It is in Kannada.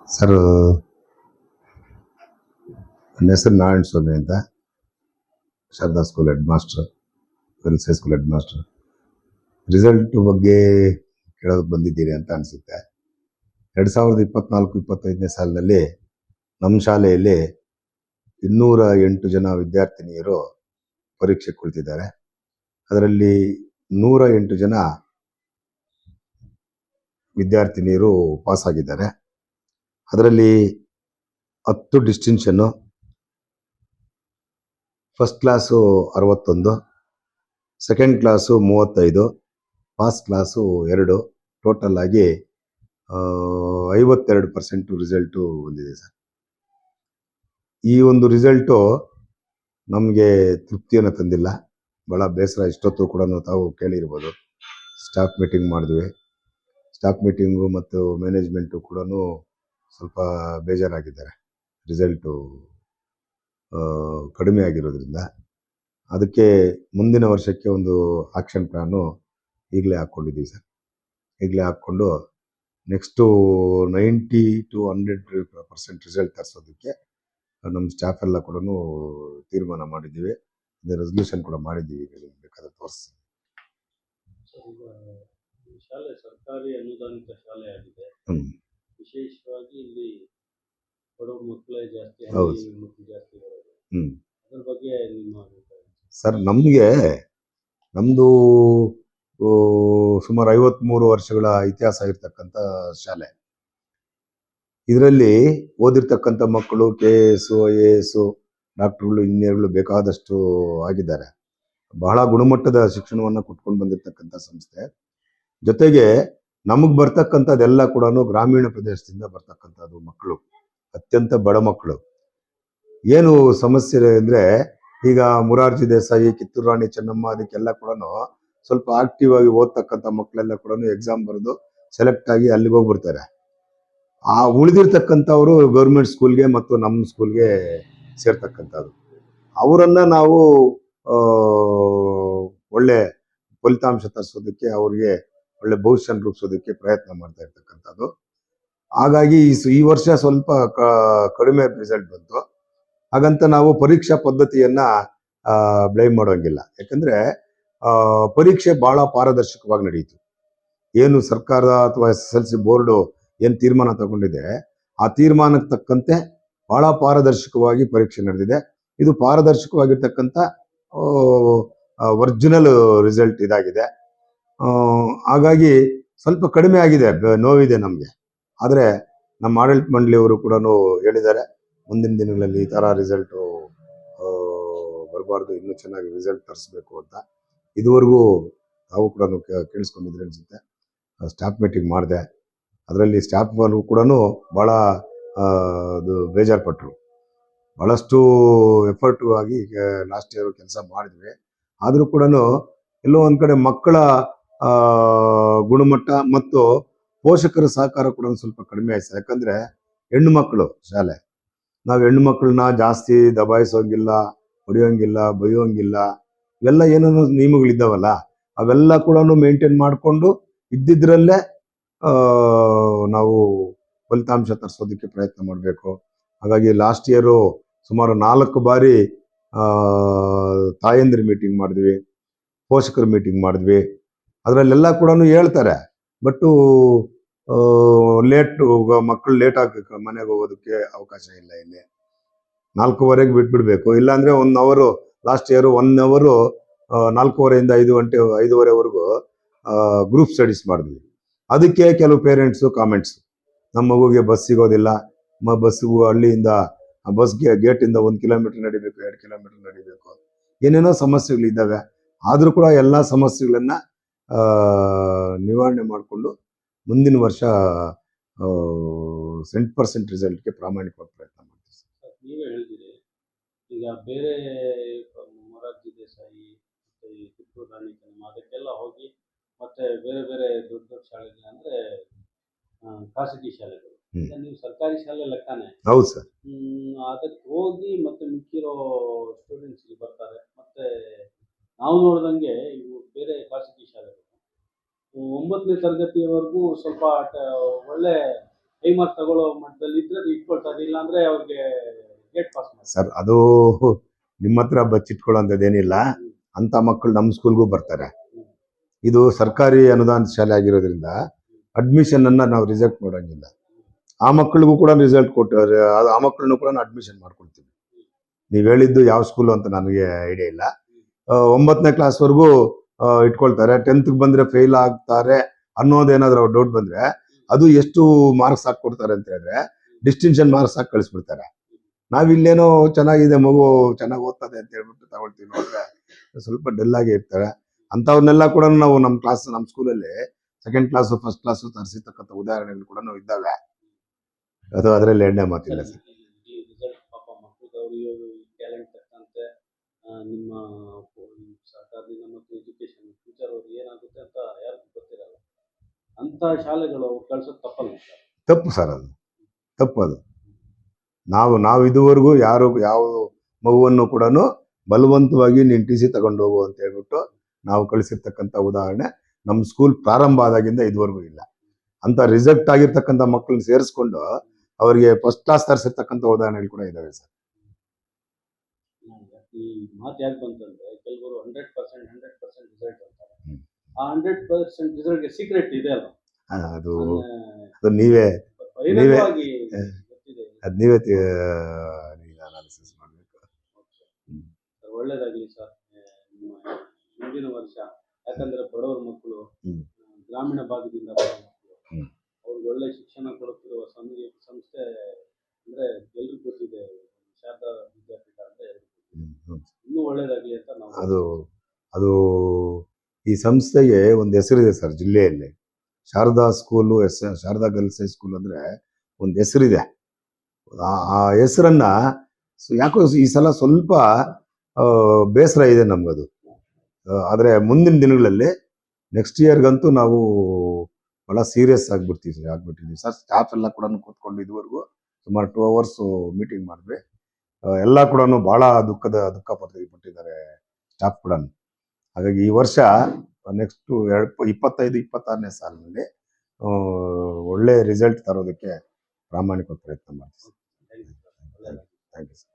ಸರ್, ನನ್ನ ಹೆಸರು ನಾರಾಯಣ ಸ್ವಾಮಿ ಅಂತ, Sharada school head master, girls high school head master. Result ಬಗ್ಗೆ ಕೇಳೋದಕ್ಕೆ ಬಂದಿದ್ದೀರಿ ಅಂತ ಅನಿಸುತ್ತೆ. 2024-25ನೇ ಸಾಲಿನಲ್ಲಿ ನಮ್ಮ ಶಾಲೆಯಲ್ಲಿ 208 ಜನ ವಿದ್ಯಾರ್ಥಿನಿಯರು ಪರೀಕ್ಷೆ ಕುಳಿತಿದ್ದಾರೆ. ಅದರಲ್ಲಿ 108 ಜನ ವಿದ್ಯಾರ್ಥಿನಿಯರು ಪಾಸ್ ಆಗಿದ್ದಾರೆ. ಅದರಲ್ಲಿ 10 distinction, first class 61, second class 35, pass class 2, total ಆಗಿ 52% ರಿಸಲ್ಟು ಬಂದಿದೆ ಸರ್. ಈ ಒಂದು ರಿಸಲ್ಟು ನಮಗೆ ತೃಪ್ತಿಯನ್ನು ತಂದಿಲ್ಲ, ಭಾಳ ಬೇಸರ. ಇಷ್ಟೊತ್ತು ಕೂಡ ತಾವು ಕೇಳಿರ್ಬೋದು, ಸ್ಟಾಫ್ ಮೀಟಿಂಗ್ ಮಾಡಿದ್ವಿ. ಸ್ಟಾಫ್ ಮೀಟಿಂಗು ಮತ್ತು ಮ್ಯಾನೇಜ್ಮೆಂಟು ಕೂಡ ಸ್ವಲ್ಪ ಬೇಜಾರಾಗಿದ್ದಾರೆ ರಿಸಲ್ಟು ಕಡಿಮೆ ಆಗಿರೋದ್ರಿಂದ. ಅದಕ್ಕೆ ಮುಂದಿನ ವರ್ಷಕ್ಕೆ ಒಂದು ಆಕ್ಷನ್ ಪ್ಲಾನು ಈಗಲೇ ಹಾಕ್ಕೊಂಡಿದ್ದೀವಿ ಸರ್. ಈಗಲೇ ಹಾಕ್ಕೊಂಡು ನೆಕ್ಸ್ಟು 90 to 100% ರಿಸಲ್ಟ್ ತರಿಸೋದಕ್ಕೆ ನಮ್ಮ ಸ್ಟಾಫ್ ಎಲ್ಲ ಕೂಡ ತೀರ್ಮಾನ ಮಾಡಿದ್ದೀವಿ. ಅದೇ ರೆಸಲ್ಯೂಷನ್ ಕೂಡ ಮಾಡಿದ್ದೀವಿ. ಬೇಕಾದ್ರೆ ತೋರಿಸಿ. ಶಾಲೆ ಸರ್ಕಾರಿ ಅನುದಾನಿತ ಶಾಲೆ ಆಗಿದೆ. ವಿಶೇಷವಾಗಿ ಇಲ್ಲಿ ಬಡವ ಮಕ್ಕಳೇ ಜಾಸ್ತಿ, ಮಕ್ಕಳು ಜಾಸ್ತಿ ಬರೋದು. ಅದ್ರ ಬಗ್ಗೆ ನಿಮ್ಮ ಅಭಿಪ್ರಾಯ? ಸರ್, ನಮ್ಮದು ಸುಮಾರು 53 ವರ್ಷಗಳ ಇತಿಹಾಸ ಇರ್ತಕ್ಕಂಥ ಶಾಲೆ. ಇದರಲ್ಲಿ ಓದಿರ್ತಕ್ಕಂಥ ಮಕ್ಕಳು KS, IAS, ಡಾಕ್ಟರ್ಗಳು, ಇಂಜಿನಿಯರ್ಗಳು ಬೇಕಾದಷ್ಟು ಆಗಿದ್ದಾರೆ. ಬಹಳ ಗುಣಮಟ್ಟದ ಶಿಕ್ಷಣವನ್ನು ಕೊಟ್ಕೊಂಡು ಬಂದಿರತಕ್ಕಂಥ ಸಂಸ್ಥೆ. ಜೊತೆಗೆ ನಮಗೆ ಬರ್ತಕ್ಕಂಥದ್ದೆಲ್ಲ ಕೂಡ ಗ್ರಾಮೀಣ ಪ್ರದೇಶದಿಂದ ಬರ್ತಕ್ಕಂಥದ್ದು ಮಕ್ಕಳು, ಅತ್ಯಂತ ಬಡ ಮಕ್ಕಳು. ಏನು ಸಮಸ್ಯೆ ಅಂದರೆ, ಈಗ ಮೊರಾರ್ಜಿ ದೇಸಾಯಿ, ಕಿತ್ತೂರು ರಾಣಿ ಚೆನ್ನಮ್ಮ, ಅದಕ್ಕೆಲ್ಲ ಕೂಡ ಸ್ವಲ್ಪ ಆಕ್ಟಿವ್ ಆಗಿ ಓದ್ತಕ್ಕಂಥ ಮಕ್ಕಳೆಲ್ಲ ಕೂಡ ಎಕ್ಸಾಮ್ ಬರೆದು ಸೆಲೆಕ್ಟ್ ಆಗಿ ಅಲ್ಲಿಗೆ ಹೋಗ್ಬಿಡ್ತಾರೆ. ಆ ಉಳಿದಿರ್ತಕ್ಕಂಥವ್ರು ಗೌರ್ಮೆಂಟ್ ಸ್ಕೂಲ್ಗೆ ಮತ್ತು ನಮ್ಮ ಸ್ಕೂಲ್ಗೆ ಸೇರ್ತಕ್ಕಂಥದ್ದು. ಅವರನ್ನ ನಾವು ಒಳ್ಳೆ ಫಲಿತಾಂಶ ತರಿಸೋದಕ್ಕೆ, ಅವ್ರಿಗೆ ಒಳ್ಳೆ ಭವಿಷ್ಯ ರೂಪಿಸೋದಕ್ಕೆ ಪ್ರಯತ್ನ ಮಾಡ್ತಾ ಇರ್ತಕ್ಕಂಥದ್ದು. ಹಾಗಾಗಿ ಈ ವರ್ಷ ಸ್ವಲ್ಪ ಕಡಿಮೆ ರಿಸಲ್ಟ್ ಬಂತು. ಹಾಗಂತ ನಾವು ಪರೀಕ್ಷಾ ಪದ್ಧತಿಯನ್ನ ಬ್ಲೇಮ್ ಮಾಡೋಂಗಿಲ್ಲ. ಯಾಕಂದ್ರೆ ಪರೀಕ್ಷೆ ಬಹಳ ಪಾರದರ್ಶಕವಾಗಿ ನಡೆಯಿತು. ಏನು ಸರ್ಕಾರ ಅಥವಾ SSLC ಬೋರ್ಡು ಏನು ತೀರ್ಮಾನ ತಗೊಂಡಿದೆ, ಆ ತೀರ್ಮಾನಕ್ಕೆ ತಕ್ಕಂತೆ ಬಹಳ ಪಾರದರ್ಶಕವಾಗಿ ಪರೀಕ್ಷೆ ನಡೆದಿದೆ. ಇದು ಪಾರದರ್ಶಕವಾಗಿರ್ತಕ್ಕಂಥ ಒರಿಜಿನಲ್ ರಿಸಲ್ಟ್ ಇದಾಗಿದೆ. ಹಾಗಾಗಿ ಸ್ವಲ್ಪ ಕಡಿಮೆ ಆಗಿದೆ, ನೋವಿದೆ ನಮಗೆ. ಆದರೆ ನಮ್ಮ ಆಡಳಿತ ಮಂಡಳಿಯವರು ಕೂಡ ಹೇಳಿದ್ದಾರೆ, ಮುಂದಿನ ದಿನಗಳಲ್ಲಿ ಈ ಥರ ರಿಸಲ್ಟು ಬರಬಾರ್ದು, ಇನ್ನೂ ಚೆನ್ನಾಗಿ ರಿಸಲ್ಟ್ ತರಿಸ್ಬೇಕು ಅಂತ. ಇದುವರೆಗೂ ತಾವು ಕೂಡ ಕೇಳಿಸ್ಕೊಂಡಿದ್ರೆ ಅನಿಸುತ್ತೆ. ಸ್ಟಾಫ್ ಮೀಟಿಂಗ್ ಮಾಡಿದೆ. ಅದರಲ್ಲಿ ಸ್ಟಾಫ್ ಕೂಡ ಭಾಳ ಬೇಜಾರು ಪಟ್ಟರು. ಭಾಳಷ್ಟು ಎಫರ್ಟು ಆಗಿ ಲಾಸ್ಟ್ ಇಯರ್ ಕೆಲಸ ಮಾಡಿದ್ವಿ. ಆದರೂ ಕೂಡ ಎಲ್ಲೋ ಒಂದು ಕಡೆ ಮಕ್ಕಳ ಗುಣಮಟ್ಟ ಮತ್ತು ಪೋಷಕರ ಸಹಕಾರ ಕೂಡ ಸ್ವಲ್ಪ ಕಡಿಮೆ ಆಯ್ತು. ಯಾಕಂದರೆ ಹೆಣ್ಣು ಮಕ್ಕಳು ಶಾಲೆ, ನಾವು ಹೆಣ್ಣು ಮಕ್ಕಳನ್ನ ಜಾಸ್ತಿ ದಬಾಯಿಸೋಂಗಿಲ್ಲ, ಹೊಡೆಯೋಂಗಿಲ್ಲ, ಬೈಯೋಂಗಿಲ್ಲ. ಇವೆಲ್ಲ ಏನೇನೋ ನಿಯಮಗಳಿದ್ದಾವಲ್ಲ, ಅವೆಲ್ಲ ಕೂಡ ಮೇಂಟೈನ್ ಮಾಡಿಕೊಂಡು ಇದ್ದಿದ್ರಲ್ಲೇ ನಾವು ಫಲಿತಾಂಶ ತರಿಸೋದಕ್ಕೆ ಪ್ರಯತ್ನ ಮಾಡಬೇಕು. ಹಾಗಾಗಿ ಲಾಸ್ಟ್ ಇಯರು ಸುಮಾರು 4 ಬಾರಿ ತಾಯಂದಿರ ಮೀಟಿಂಗ್ ಮಾಡಿದ್ವಿ, ಪೋಷಕರ ಮೀಟಿಂಗ್ ಮಾಡಿದ್ವಿ. ಅದರಲ್ಲೆಲ್ಲ ಕೂಡ ಹೇಳ್ತಾರೆ, ಬಟ್ಟು ಮಕ್ಕಳು ಲೇಟಾಗಿ ಮನೆಗೆ ಹೋಗೋದಕ್ಕೆ ಅವಕಾಶ ಇಲ್ಲ. ಇಲ್ಲಿ 4:15 ಬಿಟ್ಬಿಡ್ಬೇಕು. ಇಲ್ಲಾಂದ್ರೆ 1 ಅವರು, ಲಾಸ್ಟ್ ಇಯರ್ 1 ಅವರು 4:15 5 ಗಂಟೆ 5:30ವರೆಗೂ ಗ್ರೂಪ್ ಸ್ಟಡೀಸ್ ಮಾಡಿದ್ವಿ. ಅದಕ್ಕೆ ಕೆಲವು ಪೇರೆಂಟ್ಸು ಕಾಮೆಂಟ್ಸ್, ನಮ್ಮ ಮಗುಗೆ ಬಸ್ ಸಿಗೋದಿಲ್ಲ, ಬಸ್ಸಿಗೂ ಹಳ್ಳಿಯಿಂದ ಬಸ್ಗೆ ಗೇಟಿಂದ 1 ಕಿಲೋಮೀಟರ್ ನಡಿಬೇಕು, 2 ಕಿಲೋಮೀಟರ್ ನಡಿಬೇಕು, ಏನೇನೋ ಸಮಸ್ಯೆಗಳಿದ್ದಾವೆ. ಆದರೂ ಕೂಡ ಎಲ್ಲ ಸಮಸ್ಯೆಗಳನ್ನ ನಿವಾರಣೆ ಮಾಡಿಕೊಂಡು ಮುಂದಿನ ವರ್ಷ 100% ರಿಸಲ್ಟ್ಗೆ ಪ್ರಾಮಾಣಿಕವಾಗಿ ಪ್ರಯತ್ನ ಮಾಡ್ತೀವಿ. ನೀವೇ ಹೇಳಿದಿರಿ, ಈಗ ಬೇರೆ ಮೊರಾರ್ಜಿ ದೇಸಾಯಿ ಮತ್ತು ಕಿತ್ತೂರು ರಾಣಿ ಚೆನ್ನಮ್ಮ ಅದಕ್ಕೆಲ್ಲ ಹೋಗಿ ಮತ್ತೆ ಬೇರೆ ಬೇರೆ ದೊಡ್ಡ ದೊಡ್ಡ ಶಾಲೆಗಳು ಅಂದರೆ ಖಾಸಗಿ ಶಾಲೆಗಳು, ನೀವು ಸರ್ಕಾರಿ ಶಾಲೆ ಲೆಕ್ಕನೇ. ಹೌದು ಸರ್. ಅದಕ್ಕೆ ಹೋಗಿ ಮತ್ತೆ ಮಿಕ್ಕಿರೋ ಸ್ಟೂಡೆಂಟ್ಸ್ ಬರ್ತಾರೆ. ಮತ್ತೆ ನಾವು ನೋಡ್ದಂಗೆ ಇವು ಬೇರೆ ಖಾಸಗಿ ಶಾಲೆಗಳು 9ನೇ ತರಗತಿಯವರೆಗೂ ಸ್ವಲ್ಪ ಒಳ್ಳೆ ಹೈ ಮಾರ್ಕ್ಸ್ ತಗೊಳ್ಳೋ ಮಟ್ಟದಲ್ಲಿ ಇದ್ರೆ ಅದು ಇಟ್ಕೊಳ್ತಾರೆ, ಇಲ್ಲ ಅಂದ್ರೆ ಅವ್ರಿಗೆ ಗೇಟ್ ಪಾಸ್ ಮಾಡ್ತಾರೆ. ಸರ್ ಅದು ನಿಮ್ಮ ಹತ್ರ ಬಚ್ಚಿಟ್ಕೊಳ್ಳೋಂಥದ್ದೇನಿಲ್ಲ. ಅಂತ ಮಕ್ಕಳು ನಮ್ಮ ಸ್ಕೂಲ್ಗೂ ಬರ್ತಾರೆ. ಇದು ಸರ್ಕಾರಿ ಅನುದಾನ ಶಾಲೆ ಆಗಿರೋದ್ರಿಂದ ಅಡ್ಮಿಷನ್ ಅನ್ನ ನಾವು ರಿಜೆಕ್ಟ್ ಮಾಡೋಂಗಿಲ್ಲ. ಆ ಮಕ್ಕಳಿಗೂ ಕೂಡ ರಿಸಲ್ಟ್ ಕೊಟ್ಟು ಆ ಮಕ್ಕಳನ್ನು ಕೂಡ ಅಡ್ಮಿಷನ್ ಮಾಡ್ಕೊಳ್ತೀವಿ. ನೀವು ಹೇಳಿದ್ದು ಯಾವ ಸ್ಕೂಲು ಅಂತ ನನಗೆ ಐಡಿಯಾ ಇಲ್ಲ. 9ನೇ ಕ್ಲಾಸ್ವರೆಗೂ ಇಟ್ಕೊಳ್ತಾರೆ. 10th ಬಂದ್ರೆ ಫೇಲ್ ಆಗ್ತಾರೆ ಅನ್ನೋದೇನಾದ್ರೂ ಅವ್ರು ಡೌಟ್ ಬಂದ್ರೆ ಅದು ಎಷ್ಟು ಮಾರ್ಕ್ಸ್ ಹಾಕೊಡ್ತಾರೆ ಅಂತ ಹೇಳಿದ್ರೆ ಡಿಸ್ಟಿಂಕ್ಷನ್ ಮಾರ್ಕ್ಸ್ ಹಾಕಿ ಕಳಿಸ್ಬಿಡ್ತಾರೆ. ನಾವಿಲ್ಲೇನೋ ಚೆನ್ನಾಗಿದೆ ಮಗು ಚೆನ್ನಾಗಿ ಓದ್ತದೆ ಅಂತ ಹೇಳ್ಬಿಟ್ಟು ತಗೊಳ್ತೀವಿ. ನೋಡಿದ್ರೆ ಸ್ವಲ್ಪ ಡಲ್ ಆಗಿ ಇರ್ತಾರೆ. ಅಂಥವ್ರನ್ನೆಲ್ಲ ಕೂಡ ನಾವು ನಮ್ಮ ಸ್ಕೂಲಲ್ಲಿ ಸೆಕೆಂಡ್ ಕ್ಲಾಸು ಫಸ್ಟ್ ಕ್ಲಾಸು ತರಿಸಿರ್ತಕ್ಕಂಥ ಉದಾಹರಣೆಗಳು ಕೂಡ ಇದ್ದಾವೆ. ಅದು ಅದರಲ್ಲಿ ಎಣ್ಣೆ ಮಾತಿಲ್ಲ ಸರ್. ಈ ರಿಸಲ್ಟ್ ಪಾಪ ಮಕ್ಕಳಿಗೆ ಅವರು ಟ್ಯಾಲೆಂಟ್ ತಕ್ಕಂತೆ ನಿಮ್ಮ ಸರ್ಕಾರದಿಂದ ಮತ್ತು ಎಜುಕೇಶನ್ ಫ್ಯೂಚರ್ ಅವ್ರಿಗೆ ಏನಾಗುತ್ತೆ ಅಂತ ಯಾರಿಗೂ ಗೊತ್ತಿರಲ್ಲ. ಅಂತ ಶಾಲೆಗಳು ಅವ್ರು ಕಳ್ಸೋದು ತಪ್ಪಲ್ಲ ಸರ್. ತಪ್ಪು ಸರ್, ಅದು ತಪ್ಪು. ಅದು ನಾವು ಇದುವರೆಗೂ ಯಾವ ಮಗುವನ್ನು ಕೂಡ ಬಲವಂತವಾಗಿ ನೀನು TC ತಗೊಂಡು ಹೋಗು ಅಂತ ಹೇಳ್ಬಿಟ್ಟು ನಾವು ಕಳಿಸಿರ್ತಕ್ಕಂಥ ಉದಾಹರಣೆ ನಮ್ಮ ಸ್ಕೂಲ್ ಪ್ರಾರಂಭ ಆದಾಗಿಂದ ಇದುವರೆಗೂ ಇಲ್ಲ. ಅಂತ ರಿಜೆಕ್ಟ್ ಆಗಿರ್ತಕ್ಕಂಥ ಮಕ್ಕಳನ್ನ ಸೇರಿಸ್ಕೊಂಡು ಅವರಿಗೆ ಫಸ್ಟ್ ಕ್ಲಾಸ್ ತರಿಸಿರ್ತಕ್ಕಂಥ ಉದಾಹರಣೆಗಳು ಕೂಡ ಇದಾವೆ ಸರ್. ಈ ಮಾತು ಯಾಕೆ ಬಂತಂದ್ರೆ ಕೆಲವರು 100% ರಿಸಲ್ಟ್ ಅಂತಾರೆ. ಆ 100% ರಿಸಲ್ಟ್ಗೆ ಸೀಕ್ರೆಟ್ ಇದೆ ಅಲ್ಲ, ಅದು ನೀವೇ ಬಹಿರಂಗವಾಗಿ ಗೊತ್ತಿದೆ. ನೀವೇ ಅನಾಲಿಸಿಸ್ ಮಾಡಬೇಕು. ಒಳ್ಳೇದಾಗ್ಲಿ ಸರ್ ನಿಮ್ಮ ಮುಂದಿನ ವರ್ಷ. ಯಾಕಂದ್ರೆ ಬಡವರ ಮಕ್ಕಳು, ಗ್ರಾಮೀಣ ಭಾಗದಿಂದ ಬರೋ ಮಕ್ಕಳು, ಅವ್ರಿಗೆ ಒಳ್ಳೆ ಶಿಕ್ಷಣ ಕೊಡುತ್ತಿರುವ ಸಂಸ್ಥೆ ಅಂದ್ರೆ ಎಲ್ರಿಗೂ ಗೊತ್ತಿದೆ, ಶಾರದಾ ವಿದ್ಯಾಪೀಠ ಅಂತ ಹೇಳ್ಬಿಟ್ಟು. ಇನ್ನೂ ಒಳ್ಳೇದಾಗ್ಲಿ ಅಂತ ನಾವು ಅದು ಈ ಸಂಸ್ಥೆಗೆ ಒಂದು ಹೆಸರಿದೆ ಸರ್ ಜಿಲ್ಲೆಯಲ್ಲಿ. Sharada school, Sharada girls high school ಅಂದ್ರೆ ಒಂದು ಹೆಸರಿದೆ. ಆ ಹೆಸರನ್ನ ಯಾಕೋ ಈ ಸಲ ಸ್ವಲ್ಪ ಬೇಸರ ಇದೆ ನಮ್ಗದು. ಆದರೆ ಮುಂದಿನ ದಿನಗಳಲ್ಲಿ ನೆಕ್ಸ್ಟ್ ಇಯರ್ಗಂತೂ ನಾವು ಬಹಳ ಸೀರಿಯಸ್ ಆಗ್ಬಿಟ್ಟಿದ್ದೀವಿ ಸರ್. ಸ್ಟಾಫ್ ಎಲ್ಲ ಕೂಡ ಕೂತ್ಕೊಂಡು ಇದುವರೆಗೂ ಸುಮಾರು 2 hours ಮೀಟಿಂಗ್ ಮಾಡಿದ್ವಿ. ಎಲ್ಲ ಕೂಡ ಬಹಳ ದುಃಖ ಪಟ್ಟಿದ್ದಾರೆ ಸ್ಟಾಫ್ ಕೂಡ. ಹಾಗಾಗಿ ಈ ವರ್ಷ ನೆಕ್ಸ್ಟ್ 25-26ನೇ ಸಾಲಿನಲ್ಲಿ ಒಳ್ಳೆ ರಿಸಲ್ಟ್ ತರೋದಕ್ಕೆ ಪ್ರಾಮಾಣಿಕ ಪ್ರಯತ್ನ ಮಾಡ್ತೀವಿ. Thank you sir.